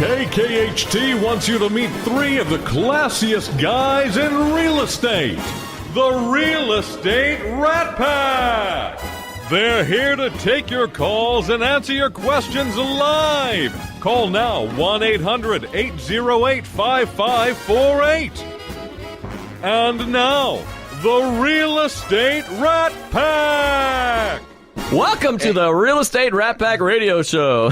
KKHT wants you to meet three of the classiest guys in real estate. The Real Estate Rat Pack. They're here to take your calls and answer your questions live. Call now 1-800-808-5548. And now, the Real Estate Rat Pack. Welcome to the Real Estate Rat Pack Radio Show.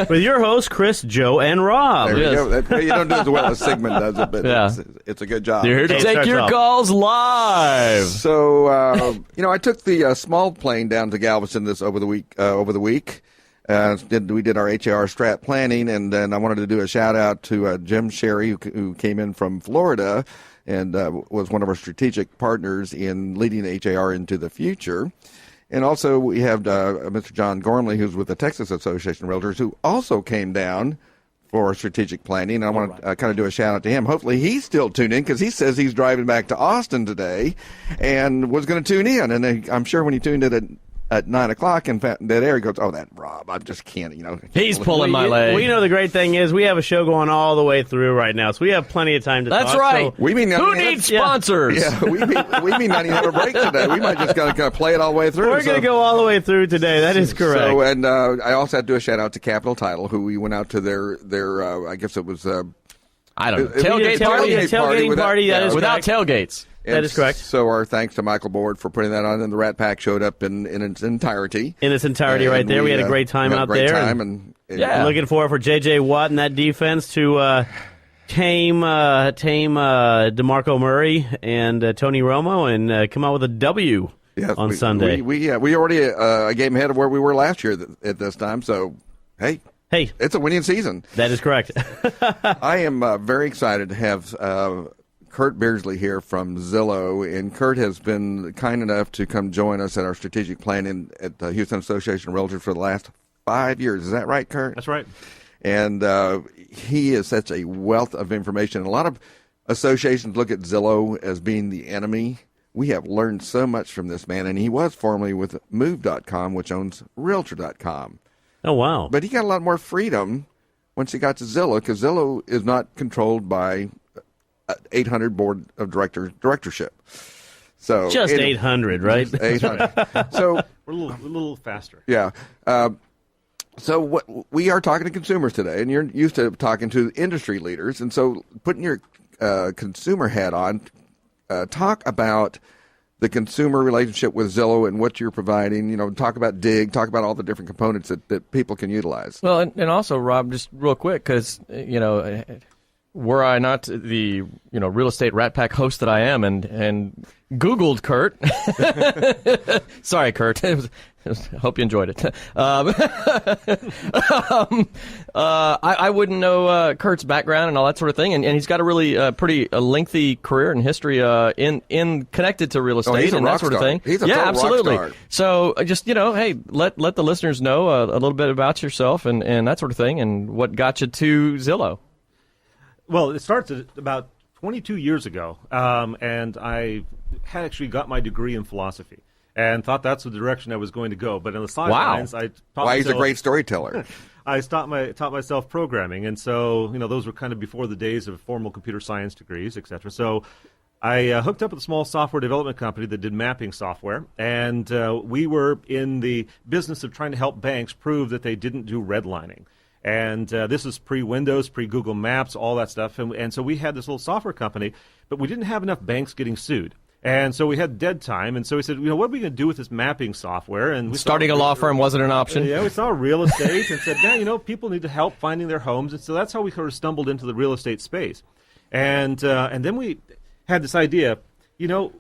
With your hosts, Chris, Joe, and Rob. There you go. You don't do as well as Sigmund does it, but Yeah. it's a good job. You're here to take your calls live. So, I took the small plane down to Galveston over the week. We did our HAR strat planning, and then I wanted to do a shout out to Jim Sherry, who came in from Florida and was one of our strategic partners in leading the HAR into the future. And also we have Mr. John Gormley, who's with the Texas Association of Realtors, who also came down for strategic planning. And I want to kind of do a shout out to him. Hopefully he's still tuned in because he says he's driving back to Austin today and was going to tune in. And then I'm sure when he tuned in at 9 o'clock, in fact, that area goes, oh, that Rob, I just can't, He's pulling my leg. Well, the great thing is we have a show going all the way through right now, so we have plenty of time to talk. That's right. So Who needs sponsors? Yeah, we may not even have a break today. We might just kind of play it all the way through. we're going to go all the way through today. That is correct. So, and I also had to do a shout out to Capital Title, who we went out to their I guess it was I don't know. Tailgating party. That is without correct. tailgates. That is correct. So our thanks to Michael Board for putting that on, and the Rat Pack showed up in its entirety. In its entirety, right there. We had a great time out there. Looking forward for J.J. Watt and that defense to tame DeMarco Murray and Tony Romo and come out with a W on Sunday. We already a game ahead of where we were last year at this time. So hey, it's a winning season. That is correct. I am very excited to have Curt Beardsley here from Zillow, and Curt has been kind enough to come join us at our strategic planning at the Houston Association of Realtors for the last 5 years. Is that right, Curt? That's right. And he is such a wealth of information. A lot of associations look at Zillow as being the enemy. We have learned so much from this man, and he was formerly with Move.com, which owns Realtor.com. Oh, wow. But he got a lot more freedom once he got to Zillow, because Zillow is not controlled by 800 board of directorship. So just 800, right? 800. So we're a little faster. Yeah. So what we are talking to consumers today, and you're used to talking to industry leaders, and so putting your consumer hat on, talk about the consumer relationship with Zillow and what you're providing. Talk about Dig, talk about all the different components that people can utilize. Well, and also, Rob, just real quick, because were I not the real estate Rat Pack host that I am, and Googled Curt. Sorry, Curt. Hope you enjoyed it. I wouldn't know Curt's background and all that sort of thing, and he's got a really pretty lengthy career and history in connected to real estate he's a and rock that sort of star. thing. He's a yeah, total absolutely. rock star. So just hey, let the listeners know a little bit about yourself and that sort of thing, and what got you to Zillow. Well, it starts about 22 years ago, and I had actually got my degree in philosophy and thought that's the direction I was going to go. But on the sidelines, I taught Why he's a great storyteller. I taught myself programming, and so those were kind of before the days of formal computer science degrees, etc. So I hooked up with a small software development company that did mapping software, and we were in the business of trying to help banks prove that they didn't do redlining. And this is pre-Windows, pre-Google Maps, all that stuff. And so we had this little software company, but we didn't have enough banks getting sued. And so we had dead time. And so we said, what are we going to do with this mapping software? And starting a law firm wasn't an option. Yeah, we saw real estate and said, people need to help finding their homes. And so that's how we sort of stumbled into the real estate space. And then we had this idea,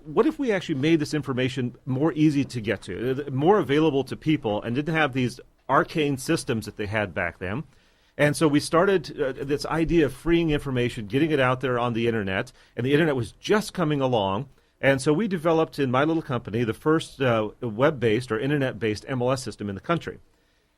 what if we actually made this information more easy to get to, more available to people, and didn't have these arcane systems that they had back then. And so we started this idea of freeing information, getting it out there on the Internet, and the Internet was just coming along. And so we developed in my little company the first web-based or Internet-based MLS system in the country.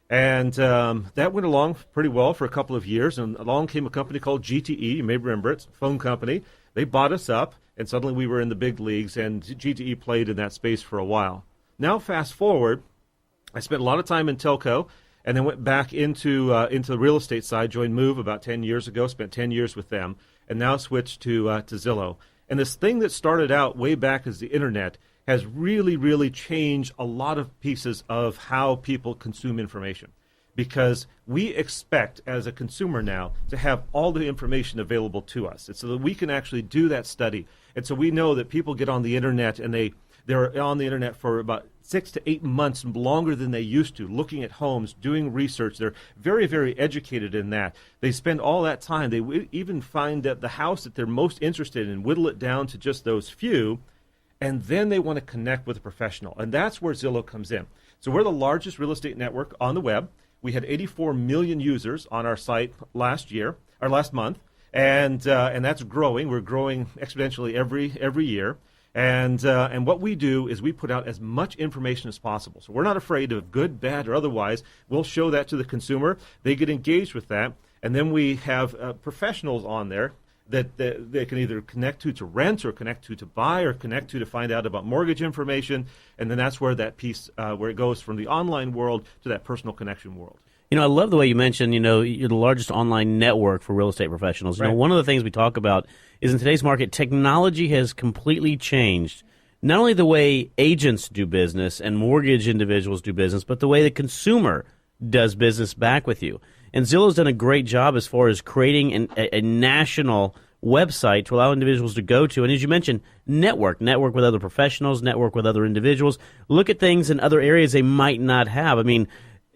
And that went along pretty well for a couple of years, and along came a company called GTE, you may remember it, phone company. They bought us up, and suddenly we were in the big leagues, and GTE played in that space for a while. Now fast forward, I spent a lot of time in telco, and then went back into the real estate side, joined Move about 10 years ago, spent 10 years with them, and now switched to Zillow. And this thing that started out way back as the internet has really, really changed a lot of pieces of how people consume information. Because we expect, as a consumer now, to have all the information available to us. And so that we can actually do that study. And so we know that people get on the internet, and they're on the internet for about 6 to 8 months longer than they used to, looking at homes, doing research. They're very, very educated in that. They spend all that time. They even find that the house that they're most interested in, whittle it down to just those few, and then they want to connect with a professional. And that's where Zillow comes in. So we're the largest real estate network on the web. We had 84 million users on our site last month, and that's growing. We're growing exponentially every year. And what we do is we put out as much information as possible. So we're not afraid of good, bad, or otherwise. We'll show that to the consumer. They get engaged with that. And then we have professionals on there that they can either connect to rent, or connect to buy, or connect to find out about mortgage information. And then that's where that piece, where it goes from the online world to that personal connection world. You know, I love the way you mentioned, you're the largest online network for real estate professionals. Right. One of the things we talk about is in today's market, technology has completely changed not only the way agents do business and mortgage individuals do business, but the way the consumer does business back with you. And Zillow's done a great job as far as creating a national website to allow individuals to go to. And as you mentioned, network with other professionals, network with other individuals, look at things in other areas they might not have. I mean,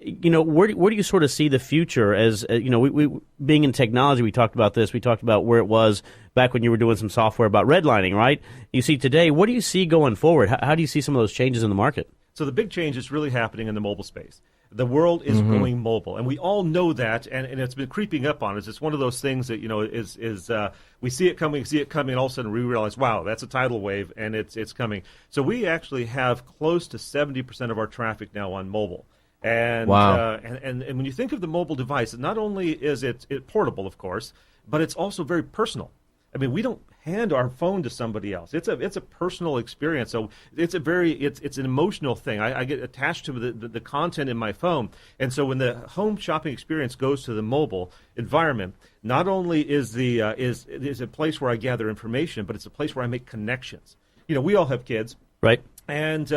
where do you sort of see the future as, we being in technology, we talked about this, we talked about where it was back when you were doing some software about redlining, right? You see today, what do you see going forward? How do you see some of those changes in the market? So the big change is really happening in the mobile space. The world is going mobile, and we all know that, and it's been creeping up on us. It's one of those things that, we see it coming, and all of a sudden we realize, wow, that's a tidal wave, and it's coming. So we actually have close to 70% of our traffic now on mobile. And, wow. And when you think of the mobile device, not only is it portable, of course, but it's also very personal. I mean, we don't hand our phone to somebody else. It's a personal experience. So it's an emotional thing. I get attached to the content in my phone. And so when the home shopping experience goes to the mobile environment, not only is a place where I gather information, but it's a place where I make connections. We all have kids. Right. And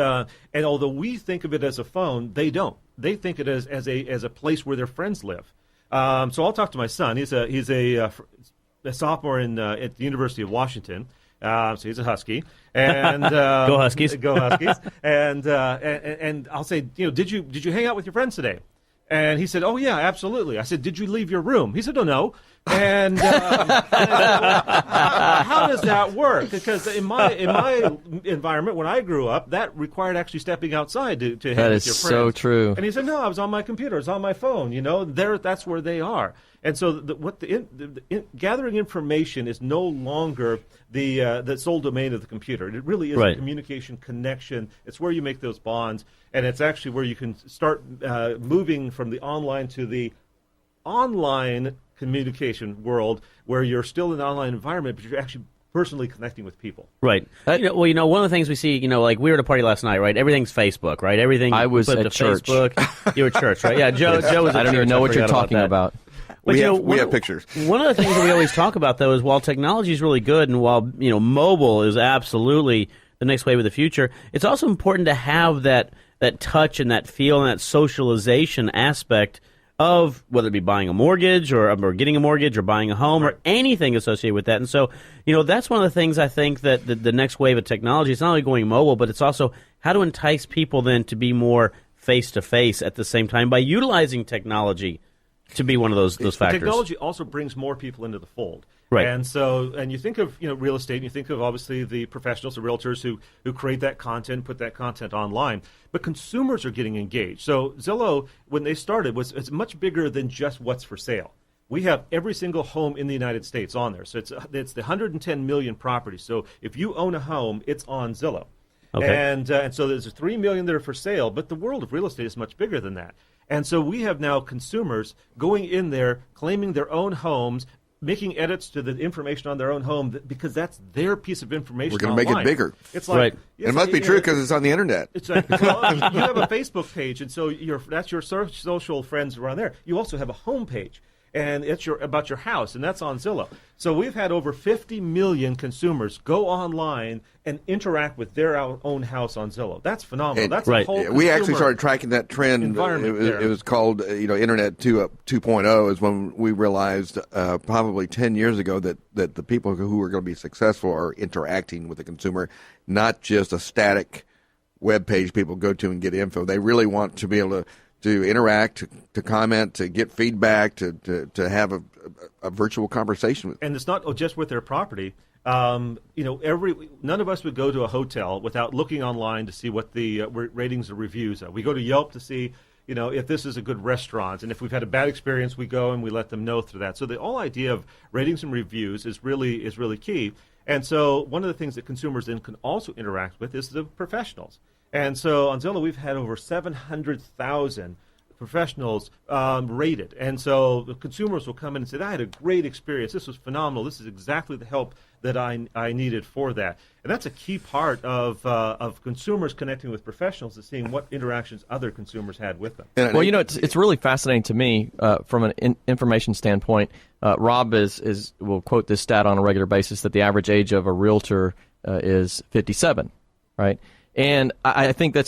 although we think of it as a phone, they don't. They think it as a place where their friends live. So I'll talk to my son. He's a sophomore at the University of Washington. So he's a Husky. And Go Huskies. Go Huskies. And I'll say, did you hang out with your friends today? And he said, "Oh yeah, absolutely." I said, "Did you leave your room?" He said, "Oh no." And how does that work? Because in my environment, when I grew up, that required actually stepping outside to hang with your friends. That is so true. And he said, "No, I was on my computer. I was on my phone. That's where they are." And so gathering information is no longer the sole domain of the computer. It really is a communication connection. It's where you make those bonds, and it's actually where you can start moving from the online to the online communication world, where you're still in an online environment, but you're actually personally connecting with people. Right. One of the things we see, like we were at a party last night, right? Everything's Facebook, right? Everything. I was at church. Facebook. You were at church, right? Yeah, Joe was at church. I don't even know what you're talking about. But, we have pictures. One of the things that we always talk about, though, is while technology is really good and while, mobile is absolutely the next wave of the future, it's also important to have that touch and that feel and that socialization aspect of whether it be buying a mortgage or getting a mortgage or buying a home or anything associated with that. And so, that's one of the things I think that the next wave of technology is not only going mobile, but it's also how to entice people then to be more face-to-face at the same time by utilizing technology to be one of those factors. Technology also brings more people into the fold. Right. And you think of real estate, and you think of obviously the professionals, the realtors who create that content, put that content online. But consumers are getting engaged. So Zillow, when they started, it's much bigger than just what's for sale. We have every single home in the United States on there. So it's the 110 million properties. So if you own a home, it's on Zillow. Okay. And so there's 3 million that are for sale, but the world of real estate is much bigger than that. And so we have now consumers going in there, claiming their own homes, making edits to the information on their own home because that's their piece of information. We're going to make it bigger. It's like, right. It must be true because it's on the internet. It's like, well, you have a Facebook page, and so that's your social friends around there. You also have a home page, and it's about your house, and that's on Zillow. So we've had over 50 million consumers go online and interact with their own house on Zillow. That's phenomenal. That's right. a whole We actually started tracking that trend. It was called Internet 2.0 is when we realized probably 10 years ago that the people who are going to be successful are interacting with the consumer, not just a static web page people go to and get info. They really want to be able to interact, to comment, to get feedback, to have a virtual conversation with. And it's not just with their property. None of us would go to a hotel without looking online to see what the ratings or reviews are. We go to Yelp to see, if this is a good restaurant, and if we've had a bad experience, we go and we let them know through that. So the whole idea of ratings and reviews is really key. And so one of the things that consumers then can also interact with is the professionals. And so on Zillow, we've had over 700,000 professionals rated. And so the consumers will come in and say, I had a great experience. This was phenomenal. This is exactly the help that I needed for that. And that's a key part of consumers connecting with professionals, is seeing what interactions other consumers had with them. Well, it's really fascinating to me from an information standpoint. Rob will quote this stat on a regular basis that the average age of a realtor is 57, right? And I think I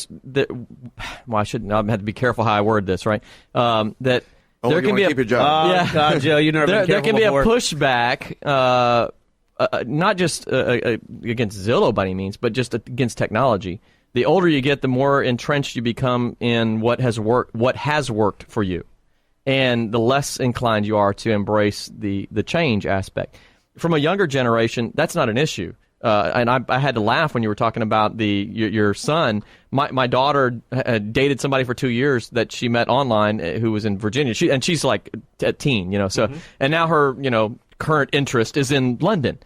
shouldn't. I have to be careful how I word this, right? That there can be keep your job. God, Joe, you never been there can before. be a pushback, not just against Zillow by any means, but just against technology. The older you get, the more entrenched you become in what has worked for you, and the less inclined you are to embrace the change aspect. From a younger generation, that's not an issue. And I had to laugh when you were talking about your son. My daughter dated somebody for 2 years that she met online who was in Virginia. She's like a teen, So and now her current interest is in London.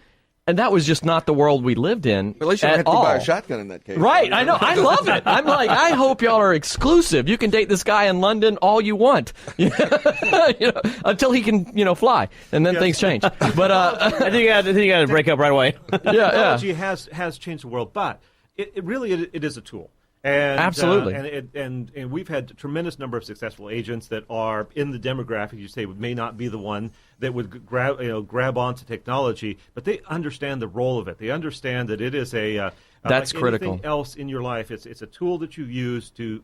And that was just not the world we lived in. At least you don't have to buy a shotgun in that case. Right, I know. I love it. I'm like, I hope y'all are exclusive. You can date this guy in London all you want, until he can, fly, and then things change. But I think you got to break up right away. Technology has changed the world, but it really is a tool. And, absolutely. And we've had a tremendous number of successful agents that are in the demographic you say may not be the one that would grab onto technology, but they understand the role of it. They understand that it is that's like critical. Anything else in your life, it's a tool that you use to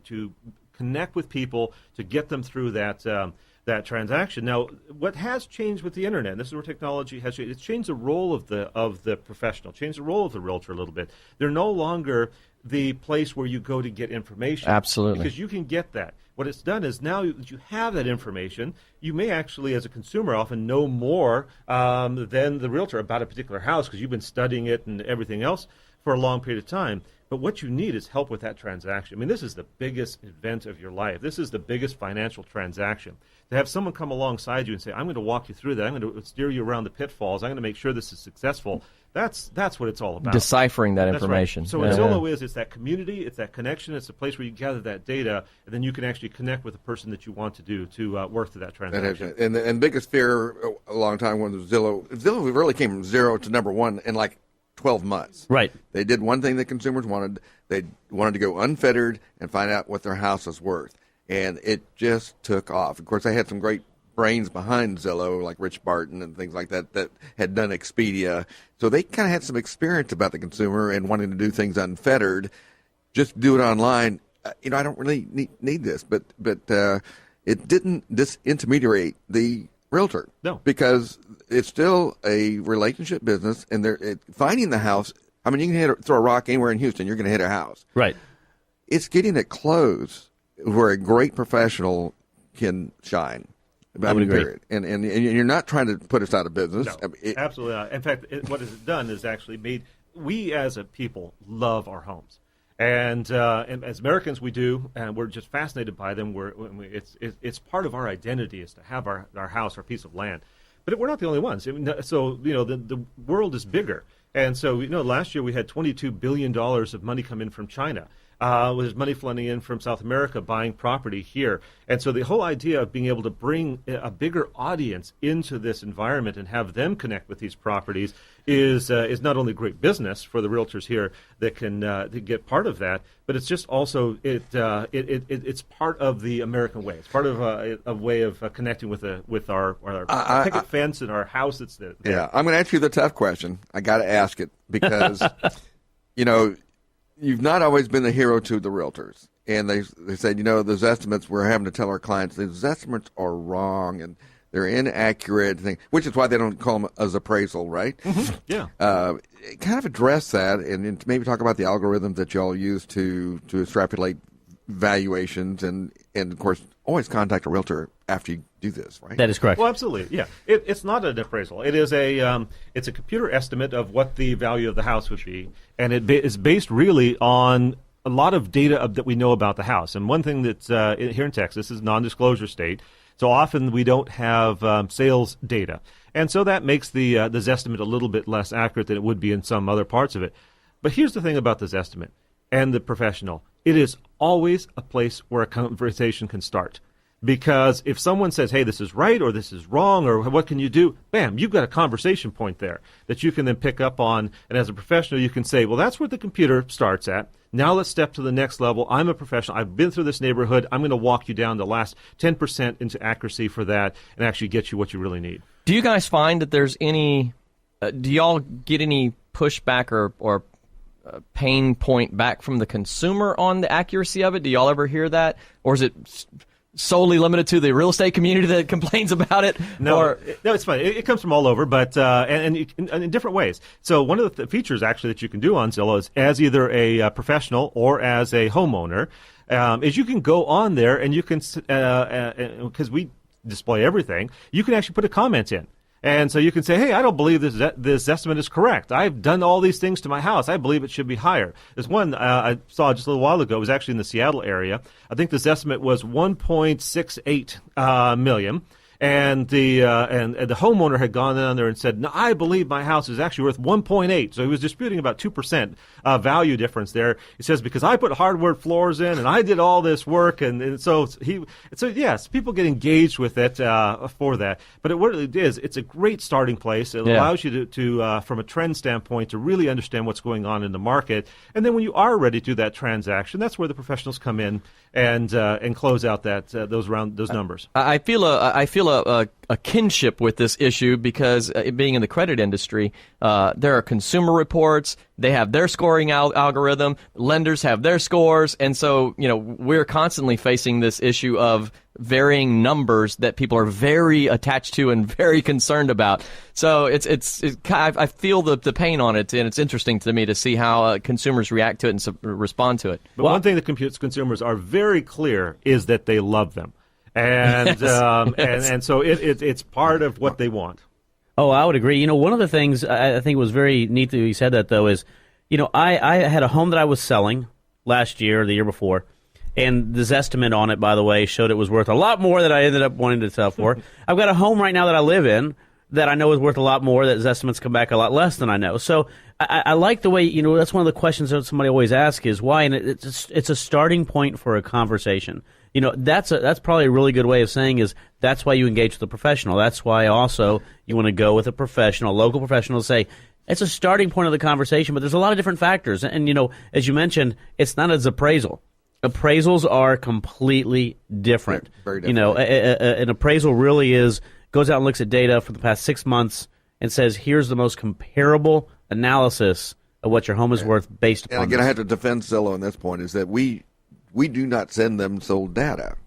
connect with people, to get them through that transaction. Now, what has changed with the internet, and this is where technology has changed, it's changed the role of the professional, changed the role of the realtor a little bit. They're no longer the place where you go to get information. Absolutely. Because you can get that. What it's done is now that you have that information, you may actually, as a consumer, often know more than the realtor about a particular house because you've been studying it and everything else for a long period of time. But what you need is help with that transaction. I mean, this is the biggest event of your life. This is the biggest financial transaction. To have someone come alongside you and say, I'm going to walk you through that. I'm going to steer you around the pitfalls. I'm going to make sure this is successful. That's what it's all about. Deciphering that information. Right. So what Zillow is, it's that community, it's that connection, it's the place where you gather that data, and then you can actually connect with the person that you want to work through that transaction. And the biggest fear a long time was Zillow. Zillow really came from 0 to number 1 in like 12 months. Right. They did one thing that consumers wanted. They wanted to go unfettered and find out what their house was worth. And it just took off. Of course, they had some great brains behind Zillow, like Rich Barton and things like that had done Expedia. So they kind of had some experience about the consumer and wanting to do things unfettered. Just do it online. I don't really need this, but it didn't disintermediate the realtor. No. Because it's still a relationship business, and finding the house. I mean, you can throw a rock anywhere in Houston, you're going to hit a house. Right. It's getting it closed where a great professional can shine. I would agree. Period. And you're not trying to put us out of business. No, absolutely not. In fact, what it's done is actually made we as a people love our homes. And as Americans, we do, and we're just fascinated by them. It's part of our identity is to have our house, our piece of land. But we're not the only ones. So the world is bigger, and so last year we had $22 billion of money come in from China. There's money flooding in from South America buying property here. And so the whole idea of being able to bring a bigger audience into this environment and have them connect with these properties is not only great business for the realtors here that can get part of that, but it's just also it's part of the American way. It's part of a way of connecting with our picket fence and our house that's there. Yeah, I'm going to ask you the tough question. I got to ask it because, you've not always been the hero to the realtors. And they said, those estimates, we're having to tell our clients, those estimates are wrong and they're inaccurate, which is why they don't call them as appraisal, right? Mm-hmm. Yeah. Kind of address that and maybe talk about the algorithms that y'all use to extrapolate valuations and of course, always contact a realtor after you do this, right? That is correct. Well, absolutely, yeah. It's not an appraisal. It is it's a computer estimate of what the value of the house would be, and it is based really on a lot of data that we know about the house. And one thing that's here in Texas is non-disclosure state, so often we don't have sales data, and so that makes the Zestimate a little bit less accurate than it would be in some other parts of it. But here's the thing about the Zestimate and the professional. It is always a place where a conversation can start. Because if someone says, hey, this is right or this is wrong or what can you do, bam, you've got a conversation point there that you can then pick up on. And as a professional, you can say, well, that's where the computer starts at. Now let's step to the next level. I'm a professional. I've been through this neighborhood. I'm going to walk you down the last 10% into accuracy for that and actually get you what you really need. Do you guys find that there's any do y'all get any pushback or pain point back from the consumer on the accuracy of it? Do y'all ever hear that? Or is it solely limited to the real estate community that complains about it? No, it's fine. It comes from all over, but and in different ways. So one of the features actually that you can do on Zillow is as either a professional or as a homeowner, is you can go on there and you can, because we display everything, you can actually put a comment in. And so you can say, hey, I don't believe this estimate is correct. I've done all these things to my house. I believe it should be higher. There's one I saw just a little while ago. It was actually in the Seattle area. I think this estimate was $1.68 million. And the homeowner had gone down there and said, no, I believe my house is actually worth 1.8. So he was disputing about 2% value difference there. He says, because I put hardwood floors in and I did all this work. And so yes, people get engaged with it for that. But what it is, it's a great starting place. It allows you to from a trend standpoint, to really understand what's going on in the market. And then when you are ready to do that transaction, that's where the professionals come in and close out those numbers. I feel a kinship with this issue because being in the credit industry, there are consumer reports. They have their scoring algorithm. Lenders have their scores, and so we're constantly facing this issue of varying numbers that people are very attached to and very concerned about. So I feel the pain on it, and it's interesting to me to see how consumers react to it and respond to it. But one thing that consumers are very clear is that they love them. And and so it's part of what they want. Oh, I would agree. One of the things I think was very neat that you said that, though, is, I had a home that I was selling last year or the year before, and this estimate on it, by the way, showed it was worth a lot more than I ended up wanting to sell for. I've got a home right now that I live in that I know is worth a lot more, that his estimates come back a lot less than I know. So I like the way, that's one of the questions that somebody always asks is why, and it's a starting point for a conversation. That's probably a really good way of saying is that's why you engage with a professional. That's why also you want to go with a professional, a local professional, to say it's a starting point of the conversation, but there's a lot of different factors. And, as you mentioned, it's not as appraisal. Appraisals are completely different. Very different. An appraisal really goes out and looks at data for the past 6 months and says, here's the most comparable analysis of what your home is worth based upon. And again, I have to defend Zillow on this point, is that we do not send them sold data.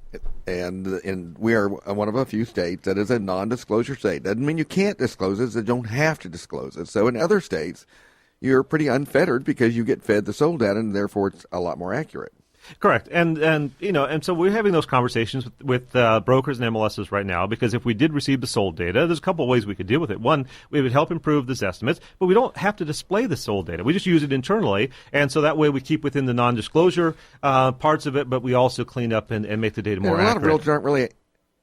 And we are one of a few states that is a non-disclosure state. Doesn't mean you can't disclose it, they don't have to disclose it. So in other states, you're pretty unfettered because you get fed the sold data, and therefore it's a lot more accurate. Correct, and so we're having those conversations with brokers and MLSs right now, because if we did receive the sold data, there's a couple of ways we could deal with it. One, we would help improve these estimates, but we don't have to display the sold data. We just use it internally, and so that way we keep within the non-disclosure parts of it, but we also clean up and make the data more accurate. A lot of realtors aren't really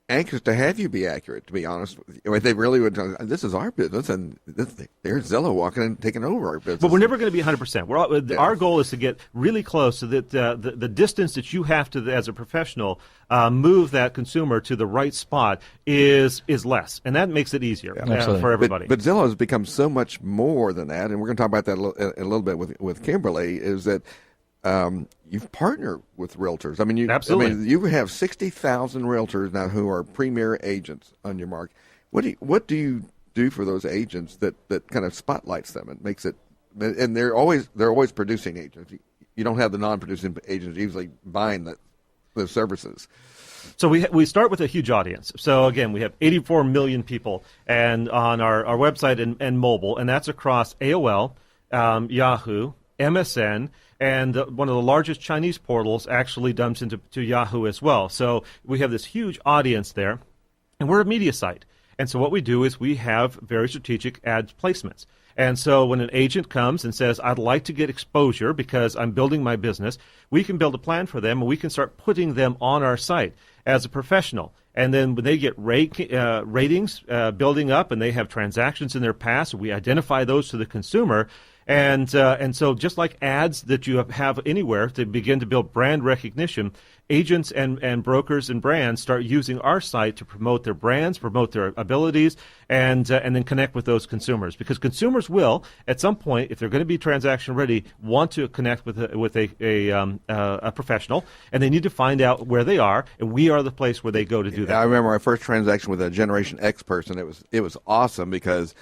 anxious to have you be accurate, to be honest. They really would. This is our business, and there's Zillow walking in and taking over our business. But we're never going to be 100%. Our goal is to get really close so that the distance that you have to, as a professional, move that consumer to the right spot is less, and that makes it easier for everybody. But Zillow has become so much more than that, and we're going to talk about that a little bit with Kimberly, is that you've partnered with realtors. I mean, absolutely. I mean, you have 60,000 realtors now who are premier agents on your market. What do you do for those agents that kind of spotlights them and makes it? And they're always producing agents. You don't have the non-producing agents usually buying the services. So we start with a huge audience. So again, we have 84 million people and on our website and mobile, and that's across AOL, Yahoo, MSN, and one of the largest Chinese portals actually dumps into Yahoo as well. So we have this huge audience there, and we're a media site. And so what we do is we have very strategic ad placements. And so when an agent comes and says, I'd like to get exposure because I'm building my business, we can build a plan for them, and we can start putting them on our site as a professional. And then when they get ratings building up and they have transactions in their past, we identify those to the consumer. And so just like ads that you have anywhere to begin to build brand recognition, agents and brokers and brands start using our site to promote their brands, promote their abilities, and then connect with those consumers. Because consumers will, at some point, if they're going to be transaction ready, want to connect with a professional, and they need to find out where they are, and we are the place where they go to do that. I remember my first transaction with a Generation X person. It was awesome because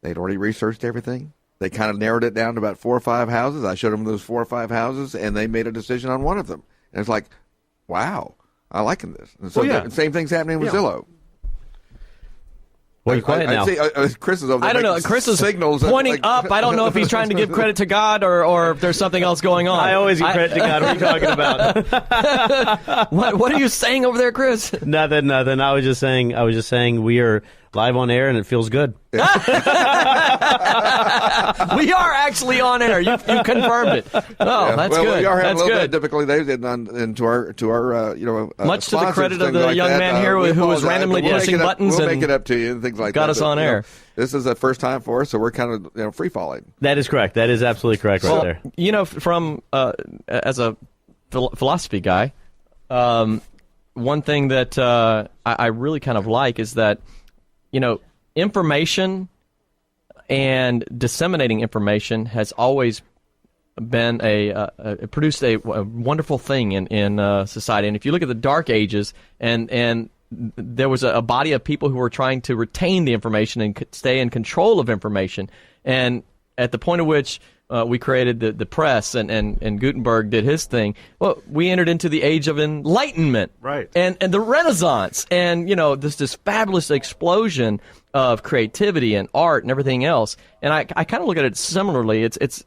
they'd already researched everything. They kind of narrowed it down to about 4 or 5 houses. I showed them those 4 or 5 houses, and they made a decision on one of them. And it's like, wow, I like this. And so the same thing's happening with Zillow. Well, you quiet now. See, Chris is over there. I don't know. Chris is signals pointing up. I don't know if he's trying to give credit to God or if there's something else going on. I always give credit to God. What are you talking about? What are you saying over there, Chris? Nothing. I was just saying we are live on air and it feels good. We are actually on air. You confirmed it. Oh, that's good. We are having that's a little good. bit of difficulty there, and to our much to the credit of the like young man here who was randomly pushing buttons we'll and make it up to you and things like got that. us on air. This is the first time for us, so we're kind of free falling. That is correct. That is absolutely correct right there. From as a philosophy guy, one thing that I really kind of like is that information and disseminating information has always been produced a wonderful thing in society. And if you look at the Dark Ages, and there was a body of people who were trying to retain the information and stay in control of information. And at the point at which we created the press and Gutenberg did his thing, well, we entered into the age of enlightenment, right? And the Renaissance, and this fabulous explosion of creativity and art and everything else. And I kind of look at it similarly. It's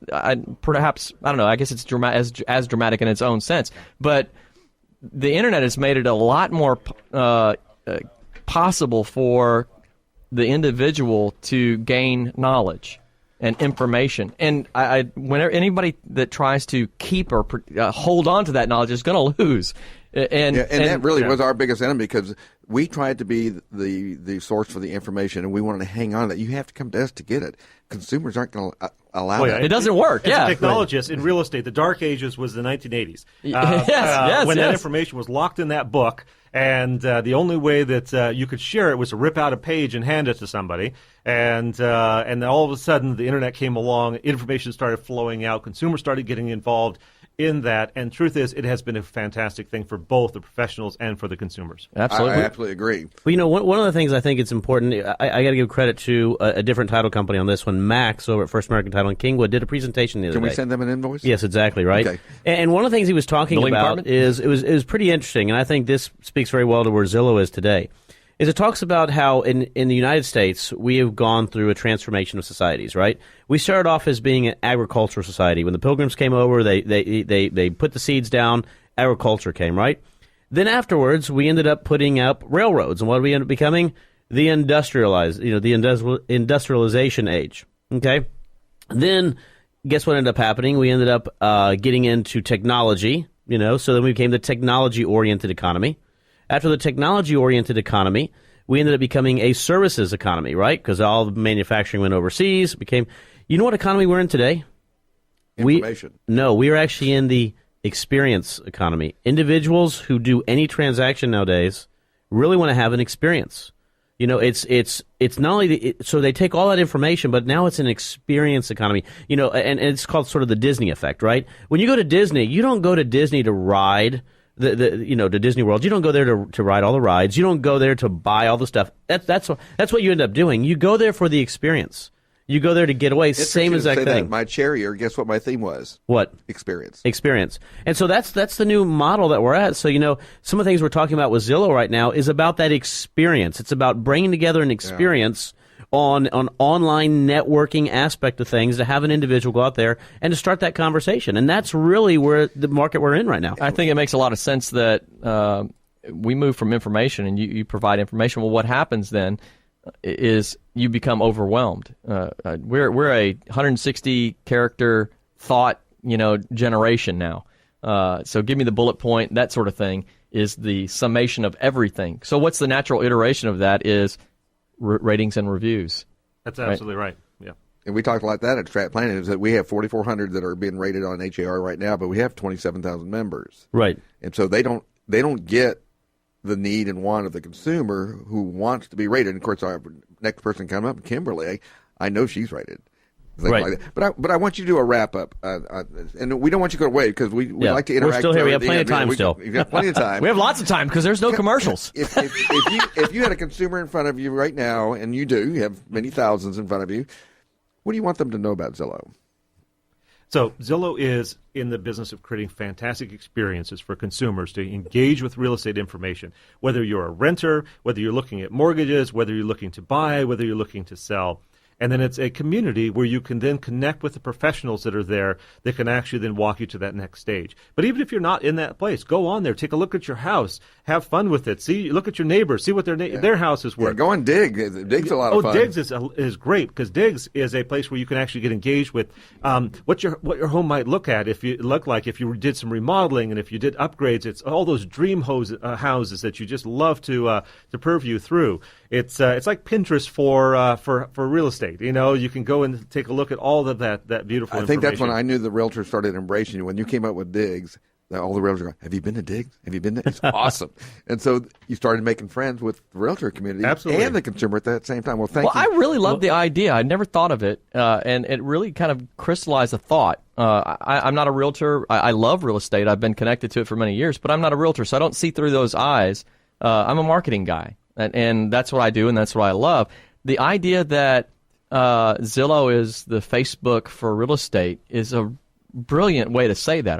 perhaps, I don't know, I guess it's as dramatic in its own sense, but the internet has made it a lot more possible for the individual to gain knowledge and information. And whenever anybody that tries to keep or hold on to that knowledge is going to lose. And that really was our biggest enemy, because we tried to be the source for the information, and we wanted to hang on to that. You have to come to us to get it. Consumers aren't going to allow that. It doesn't work. As a technologist in real estate, the Dark Ages was the 1980s. When that information was locked in that book, and the only way that you could share it was to rip out a page and hand it to somebody. And then all of a sudden, the internet came along, information started flowing out, consumers started getting involved in that, and truth is, it has been a fantastic thing for both the professionals and for the consumers. Absolutely. I absolutely agree. Well, one of the things I think it's important, I got to give credit to a different title company on this one. Max over at First American Title in Kingwood did a presentation the other day. Can we send them an invoice? Yes, exactly, right? Okay. And one of the things he was talking about is it was pretty interesting, and I think this speaks very well to where Zillow is today. Is it talks about how in the United States we have gone through a transformation of societies, right? We started off as being an agricultural society. When the Pilgrims came over, they put the seeds down, agriculture came, right? Then afterwards, we ended up putting up railroads, and what did we end up becoming? The industrialization age, okay? Then guess what ended up happening? We ended up getting into technology, so then we became the technology-oriented economy. After the technology-oriented economy, we ended up becoming a services economy, right? Because all the manufacturing went overseas. You know what economy we're in today? Information. We are actually in the experience economy. Individuals who do any transaction nowadays really want to have an experience. It's not only so they take all that information, but now it's an experience economy. And it's called sort of the Disney effect, right? When you go to Disney, you don't go to Disney to ride to Disney World. You don't go there to ride all the rides. You don't go there to buy all the stuff. That's what you end up doing. You go there for the experience. You go there to get away. Same exact thing. That my charrier, guess what my theme was? What? Experience. And so that's the new model that we're at. So, some of the things we're talking about with Zillow right now is about that experience. It's about bringing together an experience on online networking aspect of things to have an individual go out there and to start that conversation. And that's really where the market we're in right now. I think it makes a lot of sense that we move from information and you provide information. Well, what happens then is you become overwhelmed. We're a 160 character thought, generation now. So give me the bullet point, that sort of thing is the summation of everything. So what's the natural iteration of that is ratings and reviews. That's absolutely right. Yeah. And we talked like that at Strat Planning, is that we have 4,400 that are being rated on HAR right now, but we have 27,000 members. Right. And so they don't get the need and want of the consumer who wants to be rated. And of course, our next person coming up, Kimberly, I know she's rated. Right. Like that. But I want you to do a wrap up, and we don't want you to go away because we like to interact. We're still here. We have plenty of time still. We've got plenty of time. We have lots of time because there's no commercials. If you had a consumer in front of you right now, and you have many thousands in front of you, what do you want them to know about Zillow? So Zillow is in the business of creating fantastic experiences for consumers to engage with real estate information, whether you're a renter, whether you're looking at mortgages, whether you're looking to buy, whether you're looking to sell. And then it's a community where you can then connect with the professionals that are there that can actually then walk you to that next stage. But even if you're not in that place, go on there, take a look at your house, have fun with it. Look at your neighbors, see what their house is worth. Yeah, go and dig. Dig's a lot of fun. Diggs is great because Diggs is a place where you can actually get engaged with what your home might look like if you did some remodeling and if you did upgrades. It's all those dream houses that you just love to purview through. It's like Pinterest for real estate. You can go and take a look at all of that beautiful information. I think that's when I knew the realtors started embracing you. When you came up with Diggs, all the realtors were going, have you been to Diggs? Have you been there? It's awesome. And so you started making friends with the realtor community Absolutely. And the consumer at that same time. Well, thank you. I really love the idea. I never thought of it, and it really kind of crystallized a thought. I'm not a realtor. I love real estate. I've been connected to it for many years, but I'm not a realtor, so I don't see through those eyes. I'm a marketing guy, and that's what I do, and that's what I love. The idea that Zillow is the Facebook for real estate is a brilliant way to say that.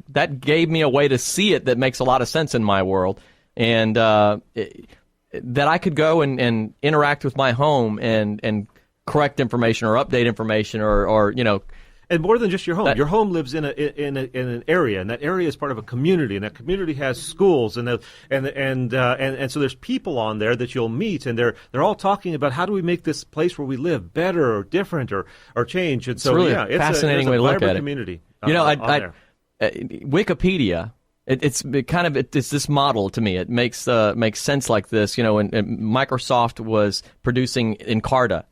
That gave me a way to see it that makes a lot of sense in my world, and that I could go and interact with my home and correct information or update information or And more than just your home. Your home lives in an area, and that area is part of a community, and that community has schools, and so there's people on there that you'll meet, and they're all talking about how do we make this place where we live better or different or change. And so really a fascinating way to look at it. Community. Wikipedia. It's this model to me. It makes sense like this. And Microsoft was producing Encarta.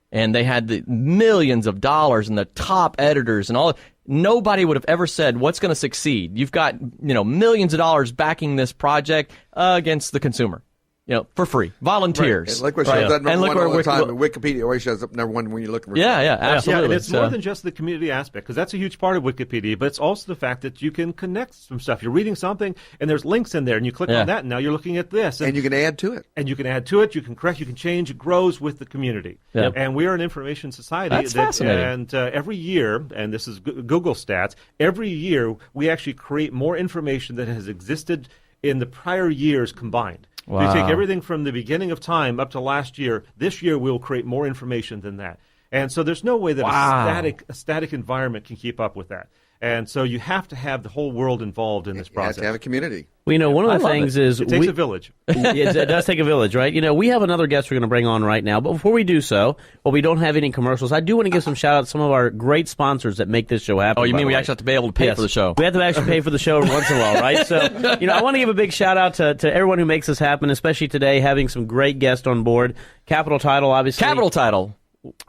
And they had the millions of dollars and the top editors and all. Nobody would have ever said what's going to succeed. You've got millions of dollars backing this project against the consumer, for free, volunteers. Right. And look what shows up number one all the time. Wikipedia always shows up number one when you're looking for. Yeah, absolutely. Yeah, and it's more than just the community aspect, because that's a huge part of Wikipedia. But it's also the fact that you can connect some stuff. You're reading something, and there's links in there, and you click on that, and now you're looking at this, and you can add to it. And you can add to it. You can correct. You can change. It grows with the community. Yep. And we are an information society. That's fascinating. And every year, and this is Google stats, every year we actually create more information than has existed in the prior years combined. Wow. You take everything from the beginning of time up to last year. This year we'll create more information than that. And so there's no way that a static environment can keep up with that. And so you have to have the whole world involved in this process. You have to have a community. Well, one of the things is... It takes a village. It does take a village, right? We have another guest we're going to bring on right now. But before we do so, we don't have any commercials. I do want to give some shout-outs to some of our great sponsors that make this show happen. Oh, you mean we actually have to be able to pay for the show? We have to actually pay for the show every once in a while, right? So, I want to give a big shout-out to everyone who makes this happen, especially today, having some great guests on board. Capital Title, obviously. Capital Title.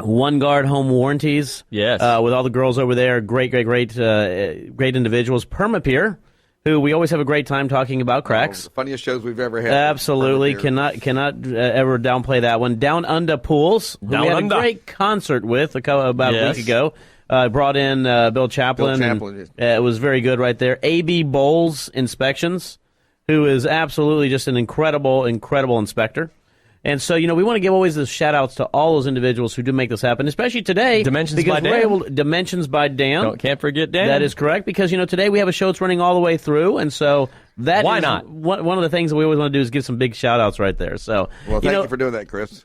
One Guard Home Warranties. Yes. With all the girls over there. Great individuals. Permapeer, who we always have a great time talking about cracks. The funniest shows we've ever had. Absolutely. Cannot ever downplay that one. Down Under Pools, who we had a great concert with about a week ago. Brought in Bill Chaplin. It was very good right there. A.B. Bowles Inspections, who is absolutely just an incredible inspector. And so, we want to give always the shout-outs to all those individuals who do make this happen, especially today. Dimensions by Dan. Dimensions by Dan. Can't forget Dan. That is correct, because, today we have a show that's running all the way through, and so Why not? One of the things that we always want to do is give some big shout-outs right there. So, well, thank you for doing that, Chris.